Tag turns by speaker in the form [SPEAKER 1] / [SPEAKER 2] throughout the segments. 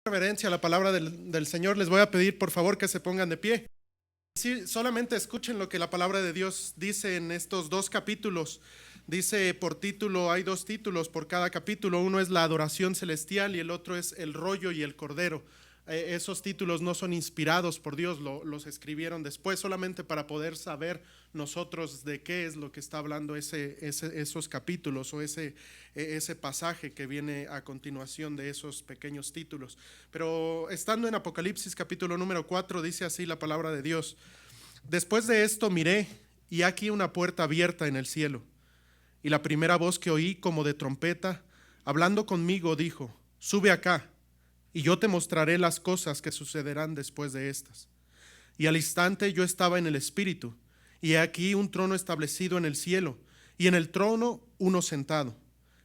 [SPEAKER 1] Reverencia a la palabra del Señor, les voy a pedir por favor que se pongan de pie. Sí, solamente escuchen lo que la palabra de Dios dice en estos dos capítulos. Dice por título, hay dos títulos por cada capítulo. Uno es la adoración celestial y el otro es el rollo y el cordero. Esos títulos no son inspirados por Dios, los escribieron después solamente para poder saber nosotros de qué es lo que está hablando esos capítulos o ese pasaje que viene a continuación de esos pequeños títulos. Pero estando en Apocalipsis capítulo número 4, dice así la palabra de Dios: después de esto miré, y aquí una puerta abierta en el cielo, y la primera voz que oí como de trompeta, hablando conmigo, dijo: sube acá, y yo te mostraré las cosas que sucederán después de estas. Y al instante yo estaba en el Espíritu, y he aquí un trono establecido en el cielo, y en el trono uno sentado.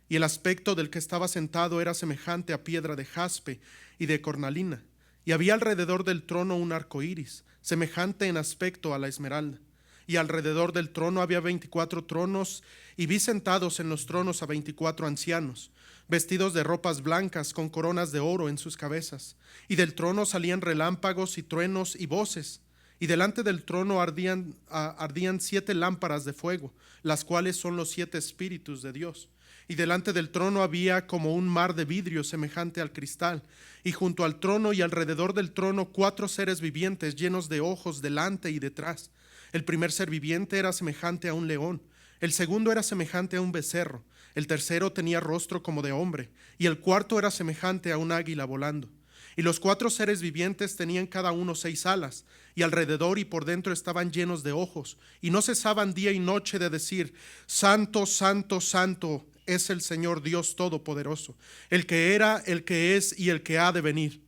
[SPEAKER 1] Y el aspecto del que estaba sentado era semejante a piedra de jaspe y de cornalina, y había alrededor del trono un arco iris, semejante en aspecto a la esmeralda. Y alrededor del trono había 24 tronos, y vi sentados en los tronos a 24 ancianos, vestidos de ropas blancas con coronas de oro en sus cabezas. Y del trono salían relámpagos y truenos y voces. Y delante del trono ardían 7 lámparas de fuego, las cuales son los 7 espíritus de Dios. Y delante del trono había como un mar de vidrio semejante al cristal, y junto al trono y alrededor del trono 4 seres vivientes llenos de ojos delante y detrás. El primer ser viviente era semejante a un león, el segundo era semejante a un becerro, el tercero tenía rostro como de hombre, y el cuarto era semejante a un águila volando. Y los 4 seres vivientes tenían cada uno 6 alas, y alrededor y por dentro estaban llenos de ojos, y no cesaban día y noche de decir: Santo, Santo, Santo es el Señor Dios Todopoderoso, el que era, el que es y el que ha de venir.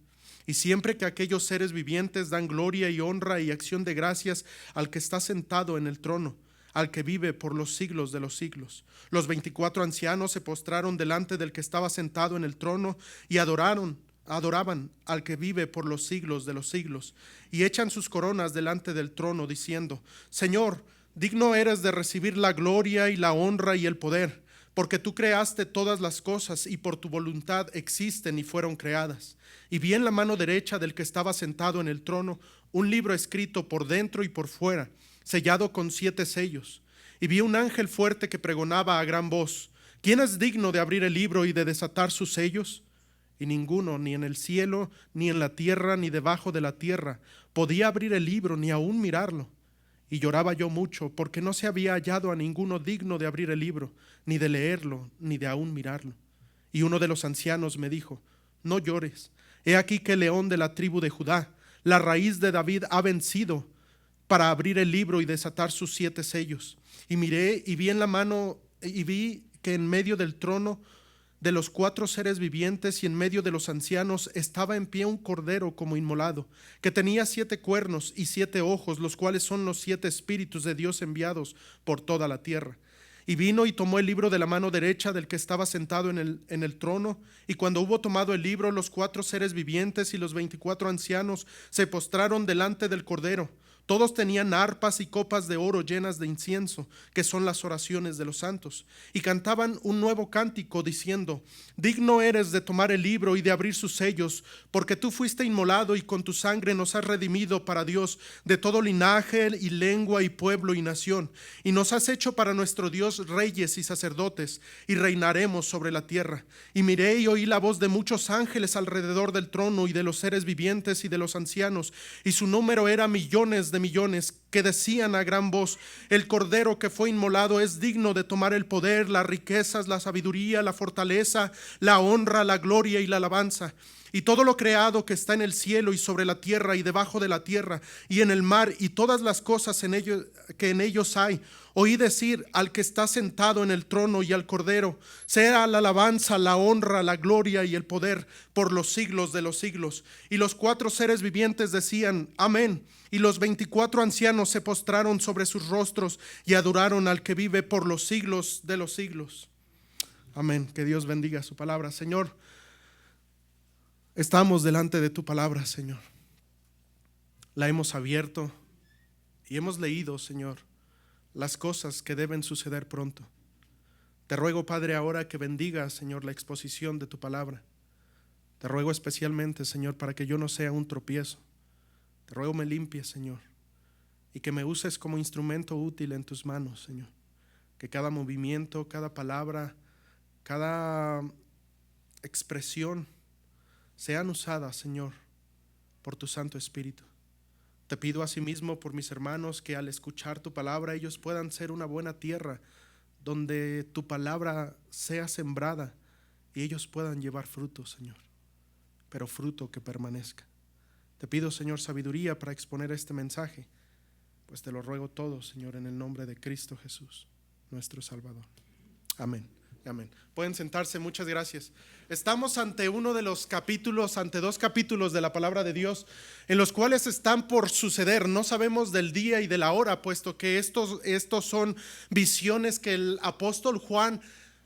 [SPEAKER 1] Y siempre que aquellos seres vivientes dan gloria y honra y acción de gracias al que está sentado en el trono, al que vive por los siglos de los siglos. Los 24 ancianos se postraron delante del que estaba sentado en el trono y adoraban al que vive por los siglos de los siglos, y echan sus coronas delante del trono, diciendo: Señor, digno eres de recibir la gloria y la honra y el poder, porque tú creaste todas las cosas y por tu voluntad existen y fueron creadas. Y vi en la mano derecha del que estaba sentado en el trono un libro escrito por dentro y por fuera, sellado con 7 sellos. Y vi un ángel fuerte que pregonaba a gran voz: ¿quién es digno de abrir el libro y de desatar sus sellos? Y ninguno, ni en el cielo, ni en la tierra, ni debajo de la tierra, podía abrir el libro, ni aún mirarlo. Y lloraba yo mucho, porque no se había hallado a ninguno digno de abrir el libro, ni de leerlo, ni de aún mirarlo. Y uno de los ancianos me dijo: no llores, he aquí que el león de la tribu de Judá, la raíz de David, ha vencido para abrir el libro y desatar sus 7 sellos. Y miré y vi en la mano, y vi que en medio del trono de los 4 seres vivientes y en medio de los ancianos estaba en pie un cordero como inmolado, que tenía 7 cuernos y 7 ojos, los cuales son los 7 espíritus de Dios enviados por toda la tierra. Y vino y tomó el libro de la mano derecha del que estaba sentado en el trono, y cuando hubo tomado el libro, los 4 seres vivientes y los 24 ancianos se postraron delante del cordero. Todos tenían arpas y copas de oro llenas de incienso, que son las oraciones de los santos, y cantaban un nuevo cántico diciendo: digno eres de tomar el libro y de abrir sus sellos, porque tú fuiste inmolado y con tu sangre nos has redimido para Dios de todo linaje y lengua y pueblo y nación, y nos has hecho para nuestro Dios reyes y sacerdotes, y reinaremos sobre la tierra. Y miré y oí la voz de muchos ángeles alrededor del trono y de los seres vivientes y de los ancianos, y su número era millones de millones, que decían a gran voz: el cordero que fue inmolado es digno de tomar el poder, las riquezas, la sabiduría, la fortaleza, la honra, la gloria y la alabanza. Y todo lo creado que está en el cielo y sobre la tierra y debajo de la tierra y en el mar y todas las cosas que en ellos hay, oí decir al que está sentado en el trono y al cordero: sea la alabanza, la honra, la gloria y el poder por los siglos de los siglos. Y los 4 seres vivientes decían: amén. Y los 24 ancianos se postraron sobre sus rostros y adoraron al que vive por los siglos de los siglos. Amén. Que Dios bendiga su palabra. Señor, estamos delante de tu palabra, Señor. La hemos abierto y hemos leído, Señor, las cosas que deben suceder pronto. Te ruego, Padre, ahora que bendigas, Señor, la exposición de tu palabra. Te ruego especialmente, Señor, para que yo no sea un tropiezo. Te ruego me limpies, Señor, y que me uses como instrumento útil en tus manos, Señor. Que cada movimiento, cada palabra, cada expresión sean usadas, Señor, por tu Santo Espíritu. Te pido asimismo por mis hermanos que al escuchar tu palabra ellos puedan ser una buena tierra donde tu palabra sea sembrada y ellos puedan llevar fruto, Señor, pero fruto que permanezca. Te pido, Señor, sabiduría para exponer este mensaje, pues te lo ruego todo, Señor, en el nombre de Cristo Jesús, nuestro Salvador. Amén. Amén. Pueden sentarse, muchas gracias. Estamos ante uno de los capítulos, ante dos capítulos de la palabra de Dios, en los cuales están por suceder. No sabemos del día y de la hora, puesto que estos son visiones que el apóstol Juan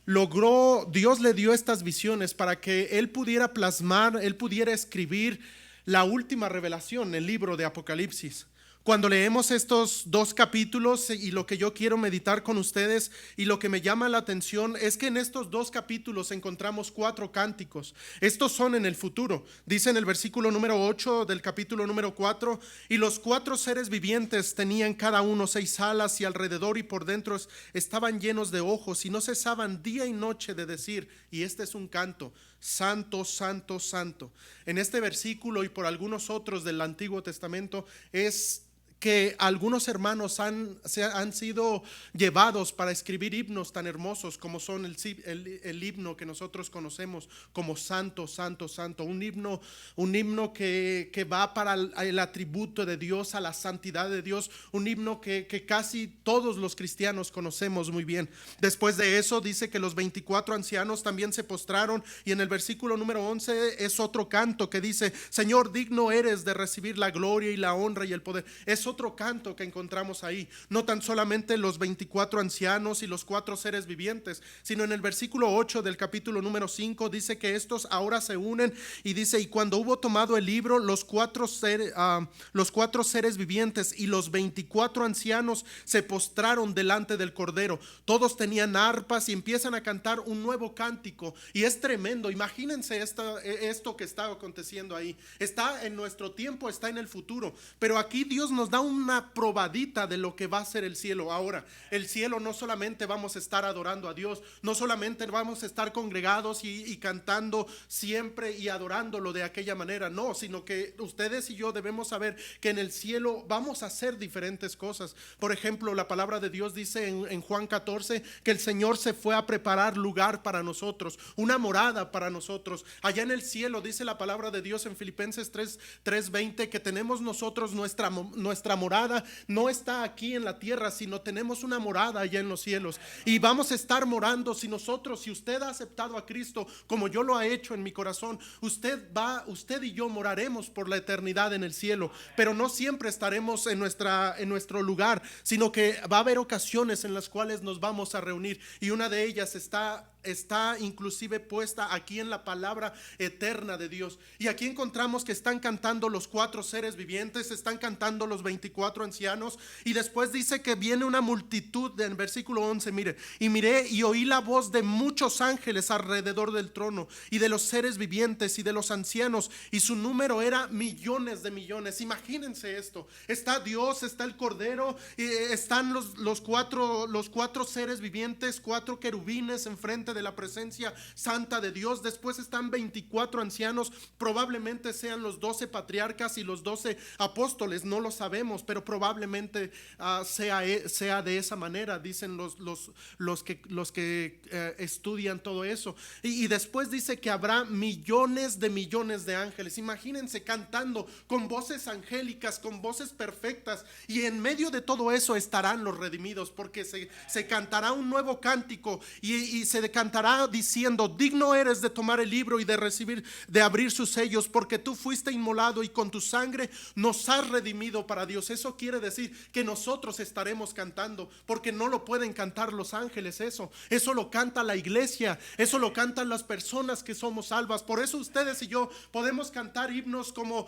[SPEAKER 1] logró. Dios le dio estas visiones para que él pudiera plasmar, él pudiera escribir la última revelación, el libro de Apocalipsis. Cuando leemos estos dos capítulos, y lo que yo quiero meditar con ustedes y lo que me llama la atención es que en estos dos capítulos encontramos 4 cánticos. Estos son en el futuro. Dice en el versículo número 8 del capítulo número 4: y los 4 seres vivientes tenían cada uno 6 alas, y alrededor y por dentro estaban llenos de ojos, y no cesaban día y noche de decir, y este es un canto: Santo, Santo, Santo. En este versículo y por algunos otros del Antiguo Testamento es que algunos hermanos han sido llevados para escribir himnos tan hermosos como son el himno que nosotros conocemos como Santo, Santo, Santo. Un himno que va para el atributo de Dios, a la santidad de Dios. Un himno que casi todos los cristianos conocemos muy bien. Después de eso dice que los 24 ancianos también se postraron, y en el versículo número 11 es otro canto que dice: Señor, digno eres de recibir la gloria y la honra y el poder. Es otro canto que encontramos ahí. No tan solamente los 24 ancianos y los 4 seres vivientes, sino en el versículo 8 del capítulo número 5 dice que estos ahora se unen, y dice: y cuando hubo tomado el libro, los 4 seres vivientes y los 24 ancianos se postraron delante del Cordero. Todos tenían arpas y empiezan a cantar un nuevo cántico, y es tremendo. Imagínense esto que está aconteciendo ahí. Está en nuestro tiempo, está en el futuro, pero aquí Dios nos da una probadita de lo que va a ser el cielo. Ahora, el cielo no solamente vamos a estar adorando a Dios, no solamente vamos a estar congregados y cantando siempre y adorándolo de aquella manera, no, sino que ustedes y yo debemos saber que en el cielo vamos a hacer diferentes cosas. Por ejemplo, la palabra de Dios dice en Juan 14 que el Señor se fue a preparar lugar para nosotros, una morada para nosotros. Allá en el cielo dice la palabra de Dios en Filipenses 3:20 que tenemos nosotros nuestra morada no está aquí en la tierra, sino tenemos una morada allá en los cielos, y vamos a estar morando. Si usted ha aceptado a Cristo como yo lo he hecho en mi corazón, usted y yo moraremos por la eternidad en el cielo, pero no siempre estaremos en nuestro lugar, sino que va a haber ocasiones en las cuales nos vamos a reunir, y una de ellas está inclusive puesta aquí en la palabra eterna de Dios. Y aquí encontramos que están cantando los 4 seres vivientes, están cantando los 24 ancianos, y después dice que viene una multitud. En versículo 11, mire: y miré y oí la voz de muchos ángeles alrededor del trono, y de los seres vivientes y de los ancianos, y su número era millones de millones. Imagínense esto: está Dios, está el Cordero, y están los cuatro seres vivientes, 4 querubines enfrente de la presencia santa de Dios. Después están 24 ancianos, probablemente sean los 12 patriarcas y los 12 apóstoles, no lo sabemos, pero probablemente sea de esa manera, dicen los que estudian todo eso. Y después dice que habrá millones de ángeles. Imagínense cantando con voces angélicas, con voces perfectas, y en medio de todo eso estarán los redimidos, porque se cantará un nuevo cántico, y se cantará diciendo: digno eres de tomar el libro y de abrir sus sellos, porque tú fuiste inmolado y con tu sangre nos has redimido para Dios. Eso quiere decir que nosotros estaremos cantando, porque no lo pueden cantar los ángeles. Eso lo canta la iglesia, eso lo cantan las personas que somos salvas. Por eso ustedes y yo podemos cantar himnos como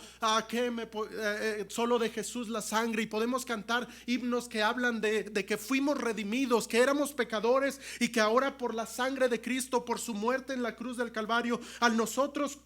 [SPEAKER 1] solo de Jesús la sangre, y podemos cantar himnos que hablan de que fuimos redimidos, que éramos pecadores y que ahora por la sangre sangre de Cristo, por su muerte en la cruz del Calvario, al nosotros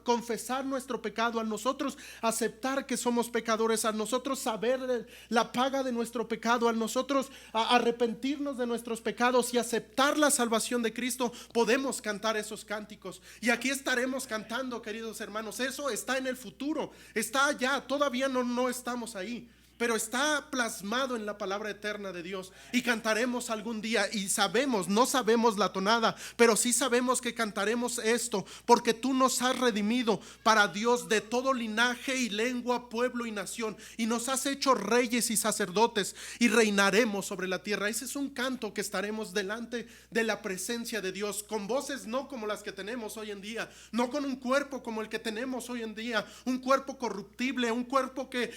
[SPEAKER 1] confesar nuestro pecado, al nosotros aceptar que somos pecadores, al nosotros saber la paga de nuestro pecado, al nosotros arrepentirnos de nuestros pecados y aceptar la salvación de Cristo, podemos cantar esos cánticos. Y aquí estaremos cantando, queridos hermanos. Eso está en el futuro, está allá, todavía no estamos ahí, pero está plasmado en la palabra eterna de Dios, y cantaremos algún día. Y sabemos, no sabemos la tonada, pero sí sabemos que cantaremos esto, porque tú nos has redimido para Dios de todo linaje y lengua, pueblo y nación, y nos has hecho reyes y sacerdotes, y reinaremos sobre la tierra. Ese es un canto que estaremos delante de la presencia de Dios, con voces no como las que tenemos hoy en día, no con un cuerpo como el que tenemos hoy en día, un cuerpo corruptible, un cuerpo que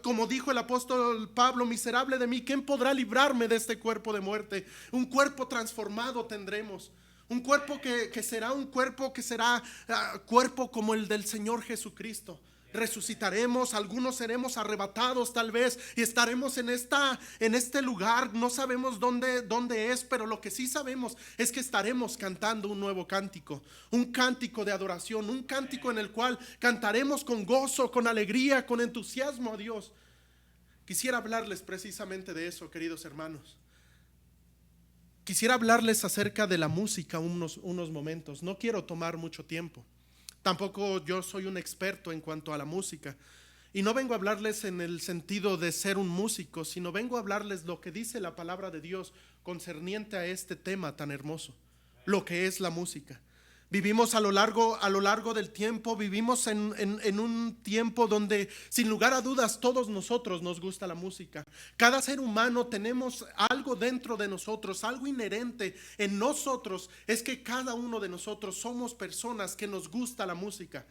[SPEAKER 1] como dijo el apóstol Pablo: miserable de mí, ¿quién podrá librarme de este cuerpo de muerte? Un cuerpo transformado tendremos, un cuerpo que será un cuerpo que será cuerpo como el del Señor Jesucristo. Resucitaremos, algunos seremos arrebatados tal vez, y estaremos en este lugar. No sabemos dónde es, pero lo que sí sabemos es que estaremos cantando un nuevo cántico, un cántico de adoración, un cántico en el cual cantaremos con gozo, con alegría, con entusiasmo a Dios. Quisiera hablarles precisamente de eso, queridos hermanos. Quisiera hablarles acerca de la música unos momentos. No quiero tomar mucho tiempo. Tampoco yo soy un experto en cuanto a la música, y no vengo a hablarles en el sentido de ser un músico, sino vengo a hablarles lo que dice la palabra de Dios concerniente a este tema tan hermoso, lo que es la música. Vivimos a lo largo del tiempo, vivimos en un tiempo donde sin lugar a dudas todos nosotros nos gusta la música. Cada ser humano tenemos algo dentro de nosotros, algo inherente en nosotros, es que cada uno de nosotros somos personas que nos gusta la música.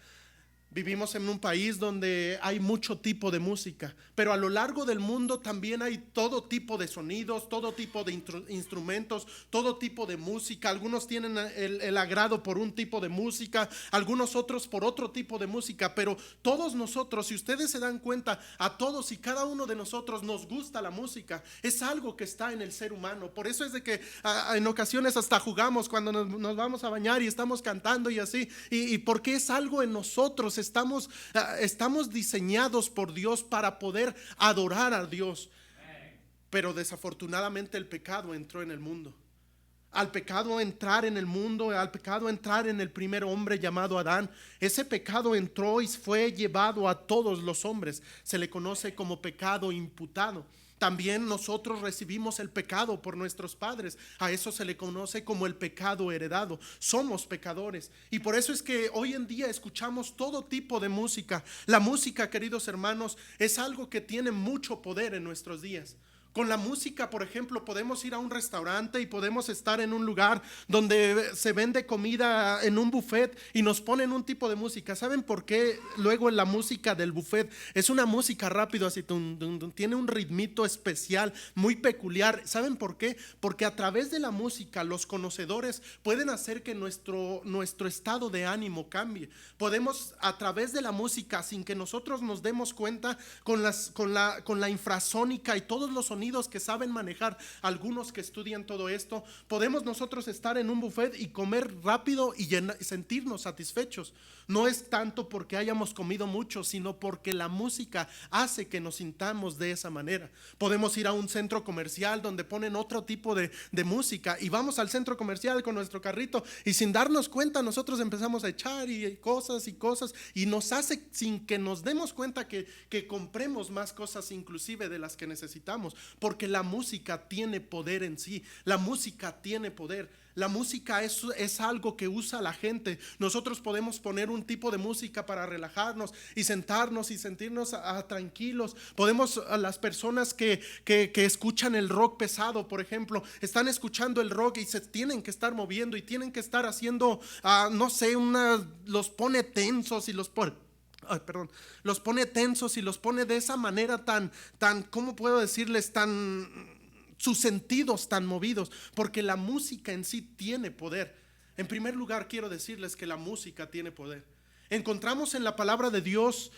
[SPEAKER 1] Vivimos en un país donde hay mucho tipo de música, pero a lo largo del mundo también hay todo tipo de sonidos, todo tipo de instrumentos, todo tipo de música. Algunos tienen el agrado por un tipo de música, algunos otros por otro tipo de música, pero todos nosotros, si ustedes se dan cuenta, a todos y cada uno de nosotros nos gusta la música. Es algo que está en el ser humano. Por eso es de que en ocasiones hasta jugamos cuando nos vamos a bañar y estamos cantando y así, y porque es algo en nosotros. Estamos diseñados por Dios para poder adorar a Dios. Pero desafortunadamente el pecado entró en el mundo. Al pecado entrar en el mundo, al pecado entrar en el primer hombre llamado Adán, ese pecado entró y fue llevado a todos los hombres. Se le conoce como pecado imputado. También nosotros recibimos el pecado por nuestros padres. A eso se le conoce como el pecado heredado. Somos pecadores, y por eso es que hoy en día escuchamos todo tipo de música. La música, queridos hermanos, es algo que tiene mucho poder en nuestros días. Con la música, por ejemplo, podemos ir a un restaurante y podemos estar en un lugar donde se vende comida en un buffet y nos ponen un tipo de música. ¿Saben por qué? Luego la música del buffet es una música rápido, así tiene un ritmito especial, muy peculiar. ¿Saben por qué? Porque a través de la música los conocedores pueden hacer que nuestro estado de ánimo cambie. Podemos a través de la música, sin que nosotros nos demos cuenta, con la infrasónica y todos los sonidos que saben manejar algunos que estudian todo esto, podemos nosotros estar en un buffet y comer rápido y sentirnos satisfechos. No es tanto porque hayamos comido mucho, sino porque la música hace que nos sintamos de esa manera. Podemos ir a un centro comercial donde ponen otro tipo de música, y vamos al centro comercial con nuestro carrito y sin darnos cuenta nosotros empezamos a echar y cosas, y nos hace, sin que nos demos cuenta, que compremos más cosas inclusive de las que necesitamos, porque la música tiene poder en sí. La música tiene poder. La música es algo que usa la gente. Nosotros podemos poner un tipo de música para relajarnos y sentarnos y sentirnos tranquilos. Podemos, a las personas que escuchan el rock pesado, por ejemplo, están escuchando el rock y se tienen que estar moviendo y tienen que estar haciendo, no sé, los pone tensos y los pone... los pone tensos y los pone de esa manera tan, ¿cómo puedo decirles? Sus sentidos tan movidos, porque la música en sí tiene poder. En primer lugar, quiero decirles que la música tiene poder. Encontramos en la palabra de Dios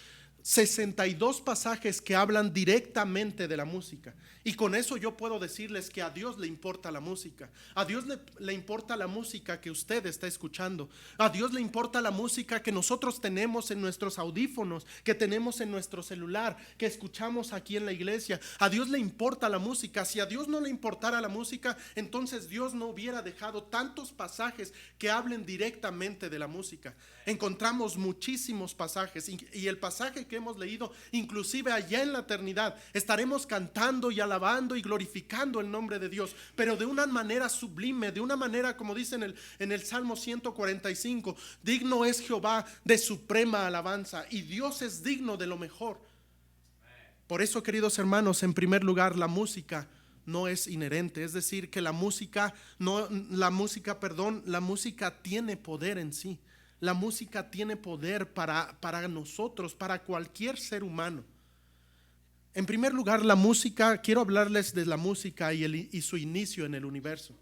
[SPEAKER 1] 62 pasajes que hablan directamente de la música. Y con eso yo puedo decirles que a Dios le importa la música. A Dios le importa la música que usted está escuchando. A Dios le importa la música que nosotros tenemos en nuestros audífonos, que tenemos en nuestro celular, que escuchamos aquí en la iglesia. A Dios le importa la música. Si a Dios no le importara la música, entonces Dios no hubiera dejado tantos pasajes que hablen directamente de la música. Encontramos muchísimos pasajes, y el pasaje que hemos leído, inclusive allá en la eternidad, estaremos cantando y alabando y glorificando el nombre de Dios, pero de una manera sublime, de una manera, como dice en el Salmo 145, digno es Jehová de suprema alabanza, y Dios es digno de lo mejor. Por eso, queridos hermanos, en primer lugar, la música no es inherente, es decir, que la música tiene poder en sí. La música tiene poder para nosotros, para cualquier ser humano. En primer lugar, la música, quiero hablarles de la música y su inicio en el universo.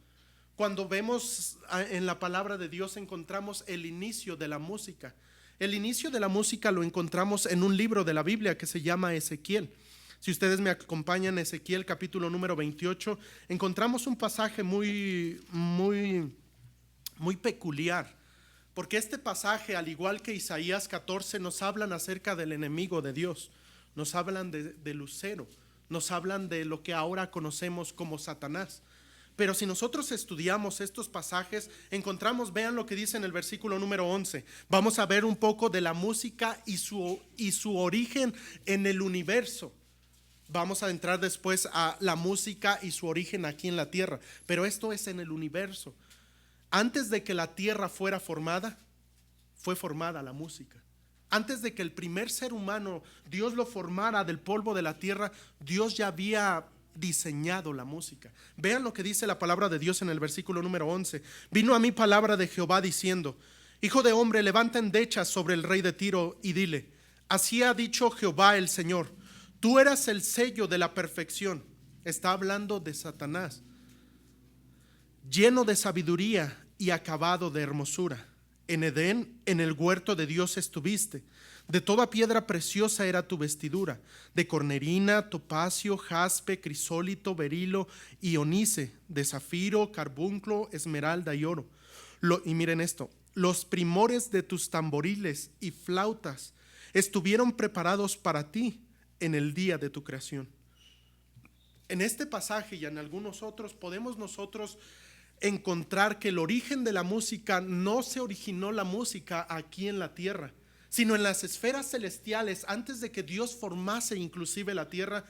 [SPEAKER 1] Cuando vemos en la palabra de Dios, encontramos el inicio de la música. El inicio de la música lo encontramos en un libro de la Biblia que se llama Ezequiel. Si ustedes me acompañan, Ezequiel capítulo número 28, encontramos un pasaje muy peculiar. Porque este pasaje, al igual que Isaías 14, nos hablan acerca del enemigo de Dios. Nos hablan de Lucero, nos hablan de lo que ahora conocemos como Satanás. Pero si nosotros estudiamos estos pasajes, encontramos, vean lo que dice en el versículo número 11. Vamos a ver un poco de la música y su origen en el universo. Vamos a entrar después a la música y su origen aquí en la tierra. Pero esto es en el universo. Antes de que la tierra fuera formada, fue formada la música. Antes de que el primer ser humano, Dios lo formara del polvo de la tierra, Dios ya había diseñado la música. Vean lo que dice la palabra de Dios en el versículo número 11. Vino a mí palabra de Jehová diciendo: Hijo de hombre, levanta endechas sobre el rey de Tiro y dile: así ha dicho Jehová el Señor, tú eras el sello de la perfección. Está hablando de Satanás. Lleno de sabiduría y acabado de hermosura. En Edén, en el huerto de Dios estuviste. De toda piedra preciosa era tu vestidura, de cornerina, topacio, jaspe, crisólito, berilo y onice, de zafiro, carbunclo, esmeralda y oro. Y miren esto: los primores de tus tamboriles y flautas estuvieron preparados para ti en el día de tu creación. En este pasaje y en algunos otros podemos nosotros encontrar que el origen de la música no se originó la música aquí en la tierra, sino en las esferas celestiales. Antes de que Dios formase inclusive la tierra,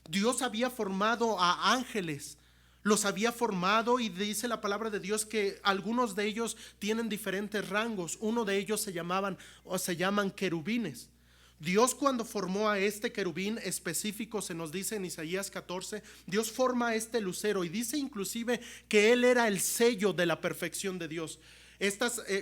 [SPEAKER 1] Dios había formado a ángeles, los había formado, y dice la palabra de Dios que algunos de ellos tienen diferentes rangos. Uno de ellos se llaman querubines. Dios, cuando formó a este querubín específico, se nos dice en Isaías 14, Dios forma a este lucero y dice inclusive que él era el sello de la perfección de Dios.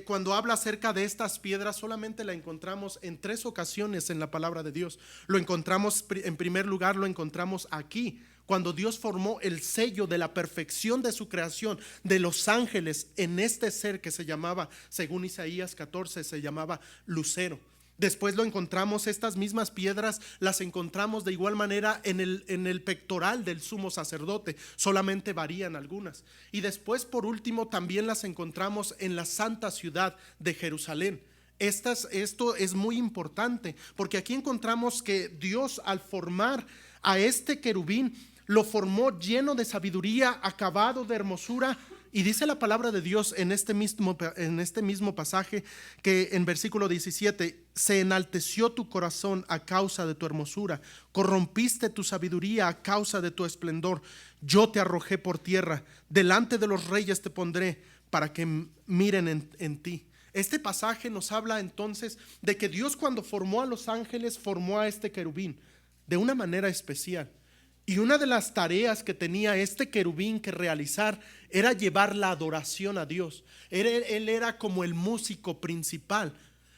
[SPEAKER 1] Cuando habla acerca de estas piedras, solamente la encontramos en 3 ocasiones en la palabra de Dios. Lo encontramos, en primer lugar, lo encontramos aquí, cuando Dios formó el sello de la perfección de su creación, de los ángeles, en este ser que se llamaba, según Isaías 14, se llamaba lucero. Después lo encontramos, estas mismas piedras las encontramos de igual manera en el pectoral del sumo sacerdote, solamente varían algunas. Y después, por último, también las encontramos en la santa ciudad de Jerusalén. Esto es muy importante, porque aquí encontramos que Dios, al formar a este querubín, lo formó lleno de sabiduría, acabado de hermosura. Y dice la palabra de Dios en este mismo pasaje, que en versículo 17, se enalteció tu corazón a causa de tu hermosura, corrompiste tu sabiduría a causa de tu esplendor. Yo te arrojé por tierra, delante de los reyes te pondré, para que miren en ti. Este pasaje nos habla entonces de que Dios, cuando formó a los ángeles, formó a este querubín de una manera especial. Y una de las tareas que tenía este querubín que realizar era llevar la adoración a Dios. Él era como el músico principal.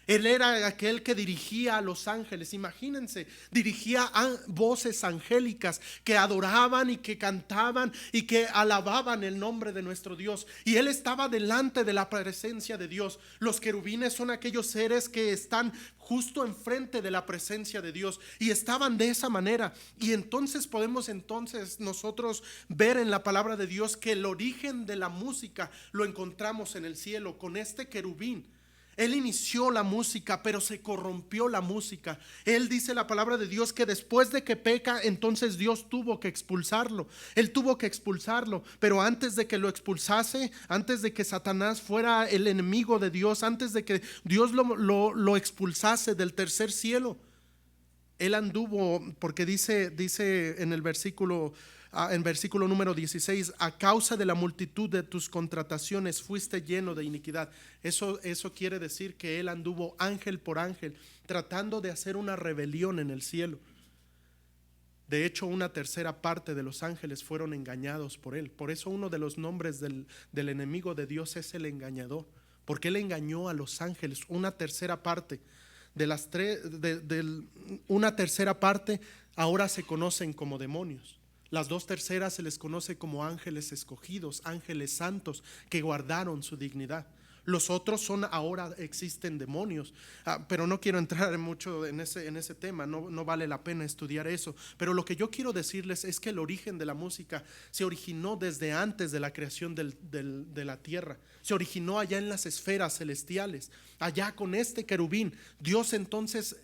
[SPEAKER 1] Él era aquel que dirigía a los ángeles. Imagínense, dirigía a voces angélicas que adoraban y que cantaban y que alababan el nombre de nuestro Dios. Y él estaba delante de la presencia de Dios. Los querubines son aquellos seres que están justo enfrente de la presencia de Dios, y estaban de esa manera. Y entonces podemos nosotros ver en la palabra de Dios que el origen de la música lo encontramos en el cielo con este querubín. Él inició la música, pero se corrompió la música. Él dice la palabra de Dios que después de que peca, entonces Dios tuvo que expulsarlo. Él tuvo que expulsarlo, pero antes de que lo expulsase, antes de que Satanás fuera el enemigo de Dios, antes de que Dios lo expulsase del tercer cielo, él anduvo, porque dice en el versículo número 16, a causa de la multitud de tus contrataciones fuiste lleno de iniquidad. Eso quiere decir que él anduvo ángel por ángel, tratando de hacer una rebelión en el cielo. De hecho, una tercera parte de los ángeles fueron engañados por él. Por eso uno de los nombres del enemigo de Dios es el engañador, porque él engañó a los ángeles. Una tercera parte de las una tercera parte ahora se conocen como demonios. Las dos terceras se les conoce como ángeles escogidos, ángeles santos que guardaron su dignidad. Los otros ahora existen demonios, pero no quiero entrar mucho en ese tema, no vale la pena estudiar eso. Pero lo que yo quiero decirles es que el origen de la música se originó desde antes de la creación de la tierra. Se originó allá en las esferas celestiales, allá con este querubín. Dios entonces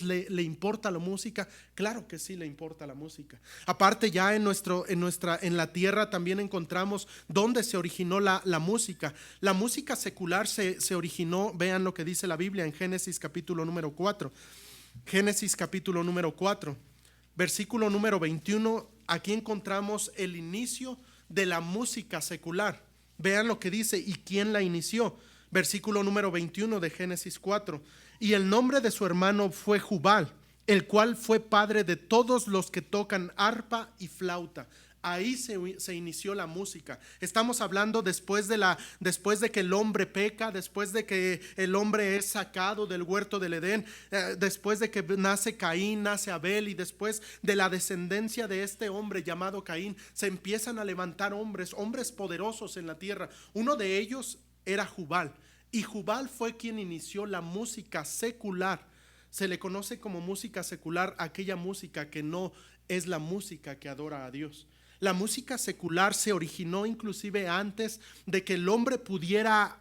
[SPEAKER 1] le importa la música. Claro que sí le importa la música. Aparte, ya en la tierra también encontramos dónde se originó la música. La música secular se originó, vean lo que dice la Biblia en Génesis capítulo número 4. Génesis capítulo número 4, versículo número 21. Aquí encontramos el inicio de la música secular. Vean lo que dice y quién la inició. Versículo número 21 de Génesis 4. Y el nombre de su hermano fue Jubal, el cual fue padre de todos los que tocan arpa y flauta. Ahí se inició la música. Estamos hablando después de que el hombre peca, después de que el hombre es sacado del huerto del Edén, después de que nace Caín, nace Abel, y después de la descendencia de este hombre llamado Caín, se empiezan a levantar hombres poderosos en la tierra. Uno de ellos era Jubal. Y Jubal fue quien inició la música secular. Se le conoce como música secular aquella música que no es la música que adora a Dios. La música secular se originó inclusive antes de que el hombre pudiera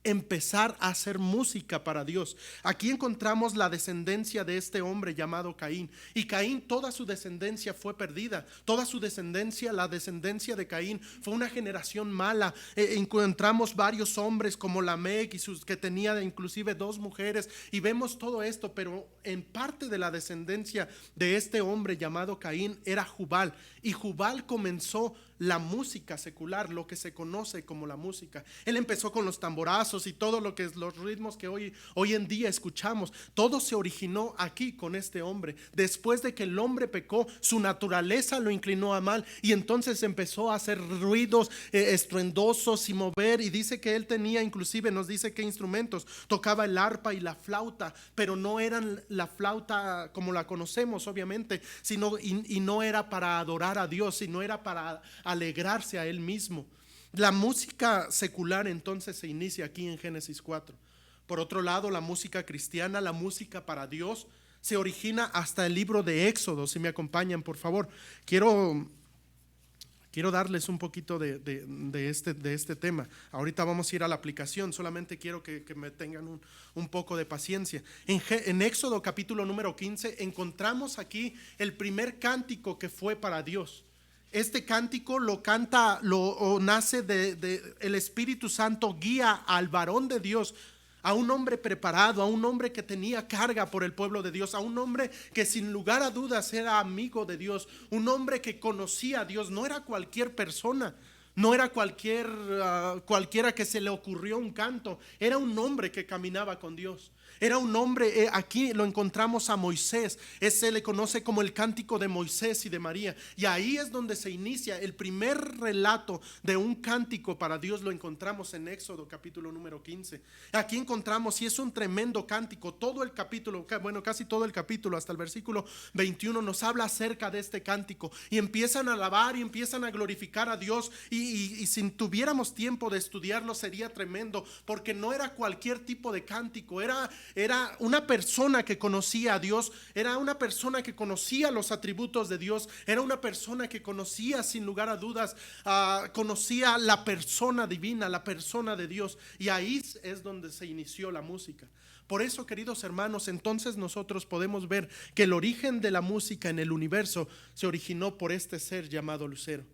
[SPEAKER 1] empezar a hacer música para Dios. Aquí encontramos la descendencia de este hombre llamado Caín, y Caín, toda su descendencia fue perdida. Toda su descendencia, la descendencia de Caín, fue una generación mala. Encontramos varios hombres como Lamec que tenía inclusive 2 mujeres, y vemos todo esto, pero en parte de la descendencia de este hombre llamado Caín era Jubal, y Jubal comenzó la música secular, lo que se conoce como la música. Él empezó con los tamborazos y todo lo que es los ritmos que hoy en día escuchamos. Todo se originó aquí con este hombre. Después de que el hombre pecó, su naturaleza lo inclinó a mal, y entonces empezó a hacer ruidos estruendosos y mover, y dice que él tenía, inclusive nos dice qué instrumentos, tocaba el arpa y la flauta, pero no eran la flauta como la conocemos obviamente, sino y no era para adorar a Dios, sino era para alegrarse a él mismo. La música secular entonces se inicia aquí en Génesis 4. Por otro lado, la música cristiana, la música para Dios, se origina hasta el libro de Éxodo. Si me acompañan, por favor. Quiero darles un poquito de este tema. Ahorita vamos a ir a la aplicación, solamente quiero que me tengan un poco de paciencia. En Éxodo capítulo número 15 encontramos aquí el primer cántico que fue para Dios. Este cántico nace el Espíritu Santo guía al varón de Dios, a un hombre preparado, a un hombre que tenía carga por el pueblo de Dios, a un hombre que sin lugar a dudas era amigo de Dios, un hombre que conocía a Dios. No era cualquier persona, no era cualquiera que se le ocurrió un canto, era un hombre que caminaba con Dios. Era un hombre, aquí lo encontramos a Moisés, se le conoce como el cántico de Moisés y de María, y ahí es donde se inicia el primer relato de un cántico para Dios. Lo encontramos en Éxodo capítulo número 15. Aquí encontramos, y es un tremendo cántico, todo el capítulo, bueno, casi todo el capítulo hasta el versículo 21 nos habla acerca de este cántico, y empiezan a alabar y empiezan a glorificar a Dios, y si tuviéramos tiempo de estudiarlo sería tremendo, porque no era cualquier tipo de cántico, era una persona que conocía a Dios, era una persona que conocía los atributos de Dios, era una persona que conocía sin lugar a dudas, conocía la persona divina, la persona de Dios, y ahí es donde se inició la música. Por eso, queridos hermanos, entonces nosotros podemos ver que el origen de la música en el universo se originó por este ser llamado Lucero.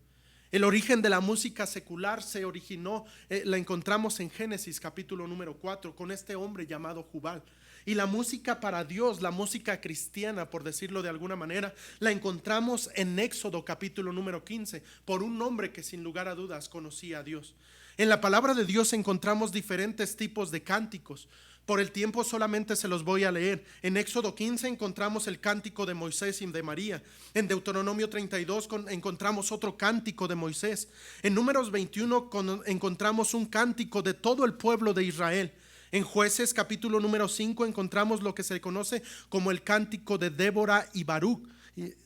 [SPEAKER 1] El origen de la música secular se originó, la encontramos en Génesis capítulo número 4 con este hombre llamado Jubal. Y la música para Dios, la música cristiana, por decirlo de alguna manera, la encontramos en Éxodo capítulo número 15 por un hombre que sin lugar a dudas conocía a Dios. En la palabra de Dios encontramos diferentes tipos de cánticos. Por el tiempo solamente se los voy a leer. En Éxodo 15 encontramos el cántico de Moisés y de María. En Deuteronomio 32 encontramos otro cántico de Moisés. En Números 21 encontramos un cántico de todo el pueblo de Israel. En Jueces capítulo número 5 encontramos lo que se conoce como el cántico de Débora y Baruch.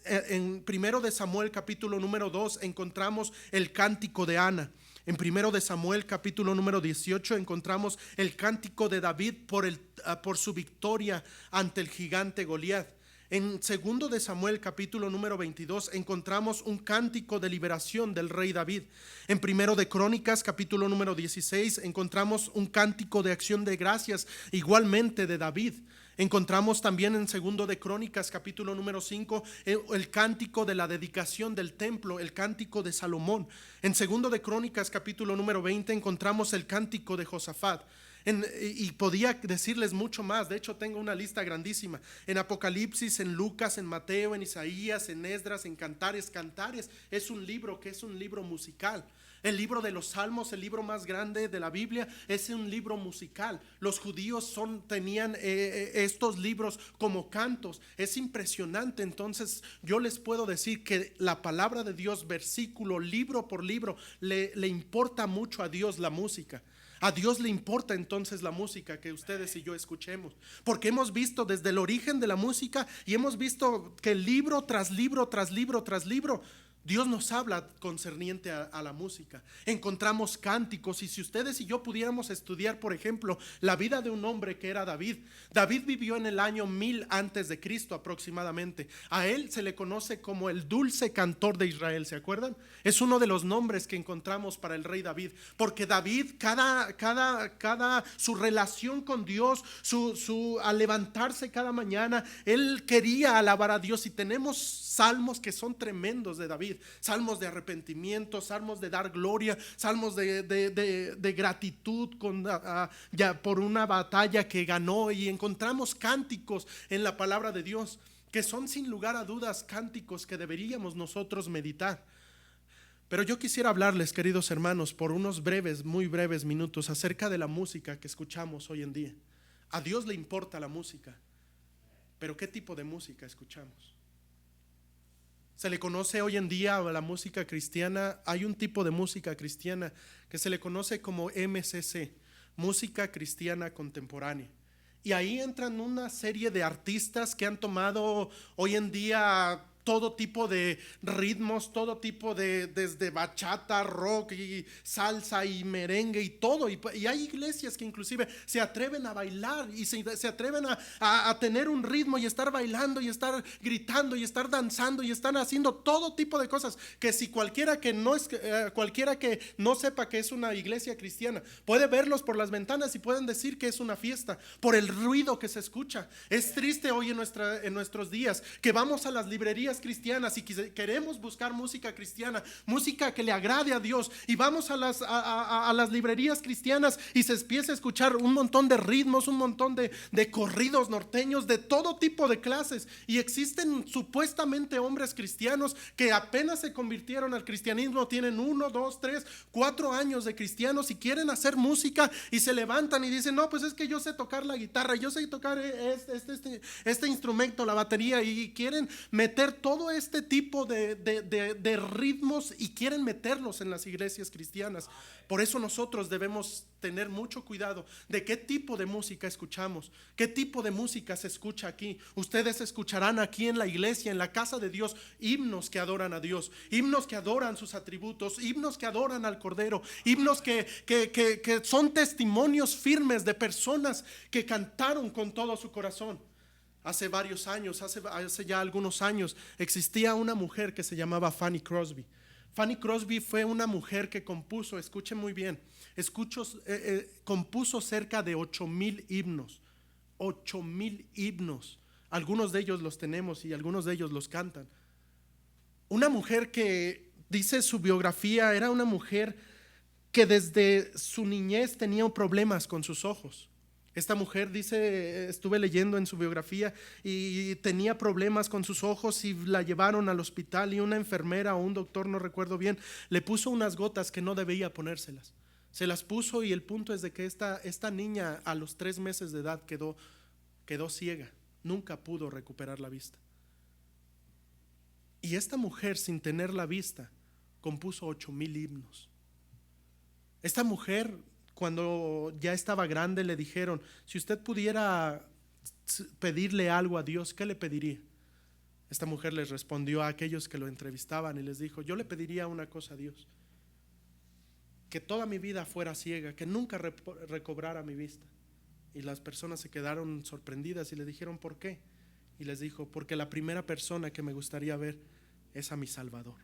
[SPEAKER 1] En Primero de Samuel capítulo número 2 encontramos el cántico de Ana. En Primero de Samuel capítulo número 18 encontramos el cántico de David por su victoria ante el gigante Goliat. En Segundo de Samuel capítulo número 22 encontramos un cántico de liberación del rey David. En Primero de Crónicas capítulo número 16 encontramos un cántico de acción de gracias igualmente de David. Encontramos también en Segundo de Crónicas capítulo número 5 el cántico de la dedicación del templo, el cántico de Salomón. En Segundo de Crónicas capítulo número 20 encontramos el cántico de Josafat. Y podía decirles mucho más, de hecho tengo una lista grandísima. En Apocalipsis, en Lucas, en Mateo, en Isaías, en Esdras, en Cantares. Cantares es un libro que es un libro musical. El libro de los Salmos, el libro más grande de la Biblia, es un libro musical. Los judíos tenían estos libros como cantos. Es impresionante. Entonces yo les puedo decir que la palabra de Dios, versículo, libro por libro, le importa mucho a Dios la música. A Dios le importa entonces la música que ustedes y yo escuchemos, porque hemos visto desde el origen de la música y hemos visto que libro tras libro tras libro tras libro Dios nos habla concerniente a la música. Encontramos cánticos, y si ustedes y yo pudiéramos estudiar, por ejemplo, la vida de un hombre que era David. David vivió en el año 1000 antes de Cristo aproximadamente. A él se le conoce como el dulce cantor de Israel, ¿se acuerdan? Es uno de los nombres que encontramos para el rey David, porque David, su relación con Dios, al levantarse cada mañana, él quería alabar a Dios, y tenemos salmos que son tremendos de David. Salmos de arrepentimiento, salmos de dar gloria, salmos de gratitud ya por una batalla que ganó. Y encontramos cánticos en la palabra de Dios que son sin lugar a dudas cánticos que deberíamos nosotros meditar. Pero yo quisiera hablarles, queridos hermanos, por unos muy breves minutos acerca de la música que escuchamos hoy en día. A Dios le importa la música, pero ¿qué tipo de música escuchamos? Se le conoce hoy en día a la música cristiana, hay un tipo de música cristiana que se le conoce como MCC, música cristiana contemporánea. Y ahí entran una serie de artistas que han tomado hoy en día todo tipo de ritmos, todo tipo desde bachata, rock y salsa y merengue y todo. Y hay iglesias que inclusive se atreven a bailar y se atreven a tener un ritmo y estar bailando y estar gritando y estar danzando y están haciendo todo tipo de cosas que si cualquiera que no sepa que es una iglesia cristiana puede verlos por las ventanas y pueden decir que es una fiesta por el ruido que se escucha. Es triste hoy en nuestros días que vamos a las librerías librerías cristianas y queremos buscar música cristiana, música que le agrade a Dios, y vamos a las librerías cristianas y se empieza a escuchar un montón de ritmos, un montón de corridos norteños, de todo tipo de clases, y existen supuestamente hombres cristianos que apenas se convirtieron al cristianismo, tienen 1, 2, 3, 4 años de cristianos y quieren hacer música y se levantan y dicen: no, pues es que yo sé tocar la guitarra, yo sé tocar este instrumento, la batería, y quieren meter todo este tipo de ritmos y quieren meterlos en las iglesias cristianas. Por eso nosotros debemos tener mucho cuidado de qué tipo de música escuchamos, qué tipo de música se escucha aquí. Ustedes escucharán aquí en la iglesia, en la casa de Dios, himnos que adoran a Dios, himnos que adoran sus atributos, himnos que adoran al Cordero, himnos que son testimonios firmes de personas que cantaron con todo su corazón. Hace varios años, hace ya algunos años, existía una mujer que se llamaba Fanny Crosby. Fanny Crosby fue una mujer que compuso, escuchen muy bien, compuso cerca de 8,000 himnos. 8,000 himnos. Algunos de ellos los tenemos y algunos de ellos los cantan. Una mujer que, dice su biografía, era una mujer que desde su niñez tenía problemas con sus ojos. Esta mujer, dice, estuve leyendo en su biografía, y tenía problemas con sus ojos y la llevaron al hospital, y una enfermera o un doctor, no recuerdo bien, le puso unas gotas que no debía ponérselas. Se las puso, y el punto es de que esta niña a los 3 meses de edad quedó ciega, nunca pudo recuperar la vista. Y esta mujer, sin tener la vista, compuso 8,000 himnos. Esta mujer, cuando ya estaba grande, le dijeron: si usted pudiera pedirle algo a Dios, ¿qué le pediría? Esta mujer les respondió a aquellos que lo entrevistaban y les dijo: yo le pediría una cosa a Dios, que toda mi vida fuera ciega, que nunca recobrara mi vista. Y las personas se quedaron sorprendidas y le dijeron: ¿por qué? Y les dijo: porque la primera persona que me gustaría ver es a mi Salvador.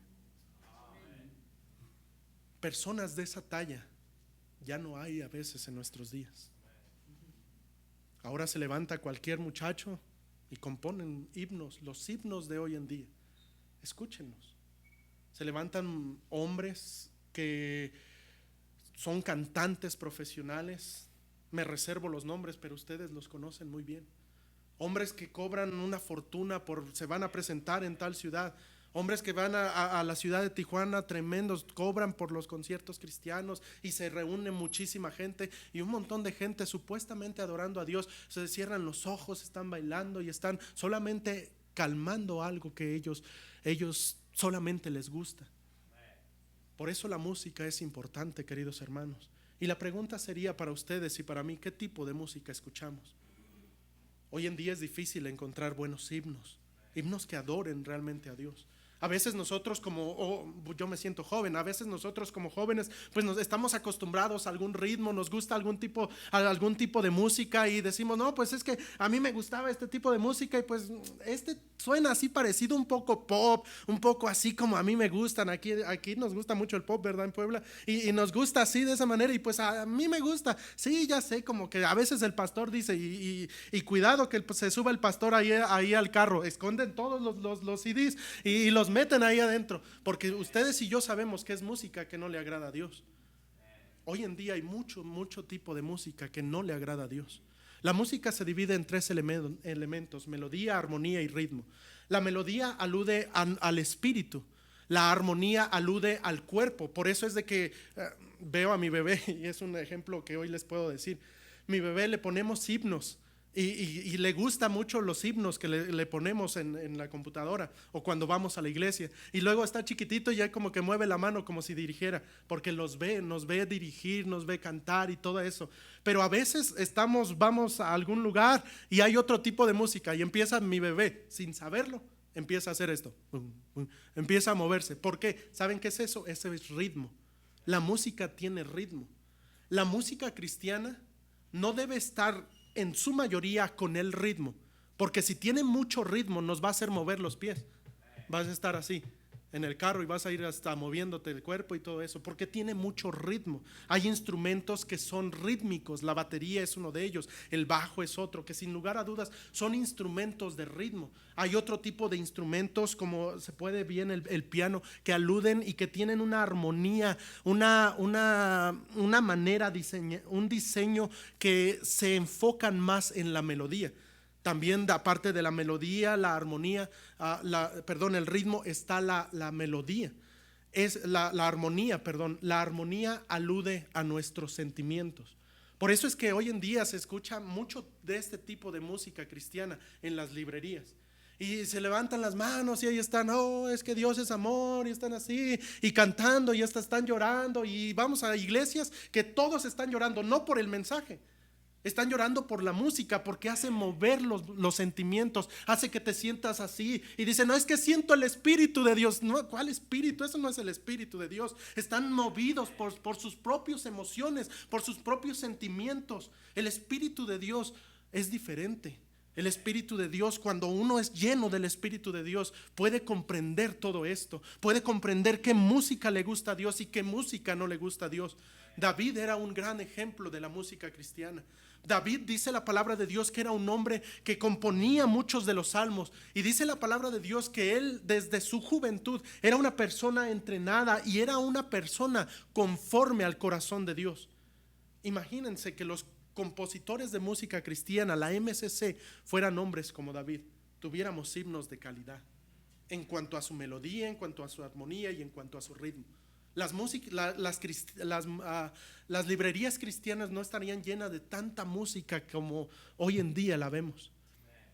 [SPEAKER 1] Personas de esa talla ya no hay a veces en nuestros días. Ahora se levanta cualquier muchacho y componen himnos, los himnos de hoy en día. Escúchenlos. Se levantan hombres que son cantantes profesionales. Me reservo los nombres, pero ustedes los conocen muy bien. Hombres que cobran una fortuna se van a presentar en tal ciudad. Hombres que van a la ciudad de Tijuana, tremendos, cobran por los conciertos cristianos y se reúne muchísima gente, y un montón de gente supuestamente adorando a Dios. Se cierran los ojos, están bailando y están solamente calmando algo que ellos solamente les gusta. Por eso la música es importante, queridos hermanos. Y la pregunta sería para ustedes y para mí: ¿qué tipo de música escuchamos? Hoy en día es difícil encontrar buenos himnos que adoren realmente a Dios. A veces nosotros yo me siento joven, a veces nosotros como jóvenes pues nos estamos acostumbrados a algún ritmo, nos gusta algún tipo de música, y decimos: no, pues es que a mí me gustaba este tipo de música, y pues suena así parecido, un poco pop, un poco así como a mí me gustan. Aquí nos gusta mucho el pop, ¿verdad? En Puebla, y nos gusta así de esa manera, y pues a mí me gusta. Sí, ya sé, como que a veces el pastor dice, y cuidado que se suba el pastor ahí al carro, esconden todos los CDs y los meten ahí adentro, porque ustedes y yo sabemos que es música que no le agrada a Dios. Hoy en día hay mucho tipo de música que no le agrada a Dios. La música se divide en 3 elementos: melodía, armonía y ritmo. La melodía alude al espíritu, la armonía alude al cuerpo. Por eso es de que veo a mi bebé, y es un ejemplo que hoy les puedo decir. Mi bebé le ponemos himnos, y le gusta mucho los himnos que le ponemos en la computadora o cuando vamos a la iglesia, y luego está chiquitito y ya como que mueve la mano como si dirigiera, porque nos ve dirigir, nos ve cantar y todo eso. Pero a veces vamos a algún lugar y hay otro tipo de música, y empieza mi bebé, sin saberlo, empieza a hacer esto, empieza a moverse. ¿Por qué? ¿Saben qué es eso? Ese es ritmo. La música tiene ritmo. La música cristiana no debe estar en su mayoría con el ritmo, porque si tiene mucho ritmo nos va a hacer mover los pies, vas a estar así. en el carro y vas a ir hasta moviéndote el cuerpo y todo eso, porque tiene mucho ritmo. Hay instrumentos que son rítmicos, la batería es uno de ellos, el bajo es otro, que sin lugar a dudas son instrumentos de ritmo. Hay otro tipo de instrumentos, como se puede bien el piano, que aluden y que tienen una armonía, una manera, un diseño que se enfocan más en la melodía. También, aparte de la melodía, la armonía, el ritmo, está la melodía. Es la armonía, la armonía alude a nuestros sentimientos. Por eso es que hoy en día se escucha mucho de este tipo de música cristiana en las librerías. Y se levantan las manos y ahí están, oh, es que Dios es amor, y están así, y cantando, y hasta están llorando. Y vamos a iglesias que todos están llorando, no por el mensaje. Están llorando por la música, porque hace mover los sentimientos, hace que te sientas así. Y dicen, no, es que siento el Espíritu de Dios. No, ¿cuál Espíritu? Eso no es el Espíritu de Dios. Están movidos por sus propias emociones, por sus propios sentimientos. El Espíritu de Dios es diferente. El Espíritu de Dios, cuando uno es lleno del Espíritu de Dios, puede comprender todo esto. Puede comprender qué música le gusta a Dios y qué música no le gusta a Dios. David era un gran ejemplo de la música cristiana. David, dice la palabra de Dios, que era un hombre que componía muchos de los salmos, y dice la palabra de Dios que él desde su juventud era una persona entrenada y era una persona conforme al corazón de Dios. Imagínense que los compositores de música cristiana, la MCC, fueran hombres como David, tuviéramos himnos de calidad en cuanto a su melodía, en cuanto a su armonía y en cuanto a su ritmo. Las librerías cristianas no estarían llenas de tanta música como hoy en día la vemos.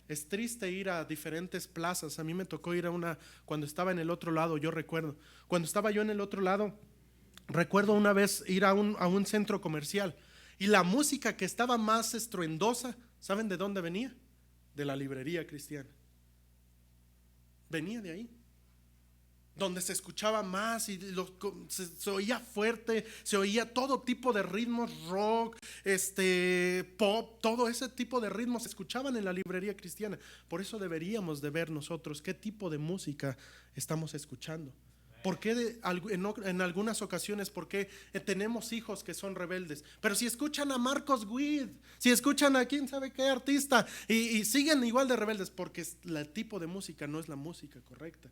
[SPEAKER 1] Es triste ir a diferentes plazas. A mí me tocó ir a una, cuando estaba en el otro lado, yo recuerdo. Cuando estaba yo en el otro lado, recuerdo una vez ir a un centro comercial, y la música que estaba más estruendosa, ¿saben de dónde venía? De la librería cristiana. Venía de ahí, donde se escuchaba más y se oía fuerte, se oía todo tipo de ritmos, rock, pop, todo ese tipo de ritmos se escuchaban en la librería cristiana. Por eso deberíamos de ver nosotros qué tipo de música estamos escuchando. ¿Por qué en algunas ocasiones, por qué tenemos hijos que son rebeldes? Pero si escuchan a Marcos Witt, si escuchan a quién sabe qué artista, y siguen igual de rebeldes, porque el tipo de música no es la música correcta.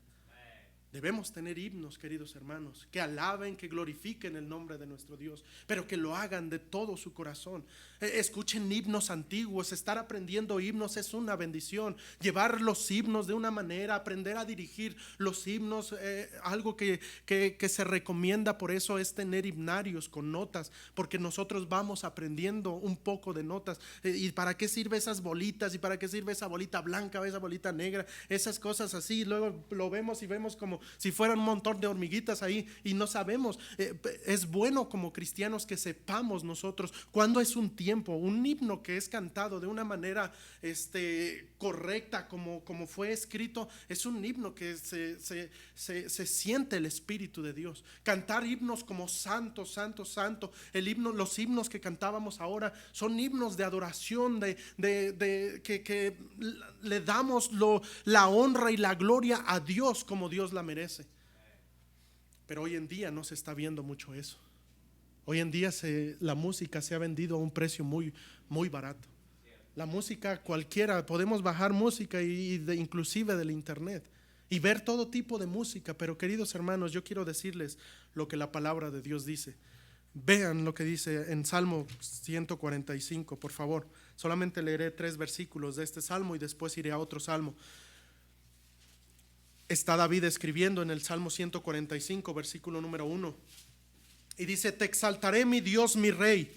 [SPEAKER 1] Debemos tener himnos, queridos hermanos, que alaben, que glorifiquen el nombre de nuestro Dios, pero que lo hagan de todo su corazón. Escuchen himnos antiguos. Estar aprendiendo himnos es una bendición. Llevar los himnos de una manera, aprender a dirigir los himnos, algo que se recomienda por eso es tener himnarios con notas, porque nosotros vamos aprendiendo un poco de notas. ¿Y para qué sirve esas bolitas? ¿Y para qué sirve esa bolita blanca, esa bolita negra? Esas cosas así. Luego lo vemos y vemos como si fueran un montón de hormiguitas ahí y no sabemos. Es bueno como cristianos que sepamos nosotros cuándo es un tiempo. Un himno que es cantado de una manera correcta, como fue escrito, es un himno que se siente el Espíritu de Dios. Cantar himnos como santo, santo, santo. Los himnos que cantábamos ahora son himnos de adoración, que le damos la honra y la gloria a Dios como Dios la merece. Pero hoy en día no se está viendo mucho eso. Hoy en día la música se ha vendido a un precio muy, muy barato. La música cualquiera, podemos bajar música inclusive del internet y ver todo tipo de música. Pero queridos hermanos, yo quiero decirles lo que la palabra de Dios dice. Vean lo que dice en Salmo 145, por favor. Solamente leeré 3 versículos de este salmo y después iré a otro salmo. Está David escribiendo en el Salmo 145, versículo número 1, y dice: te exaltaré, mi Dios, mi Rey,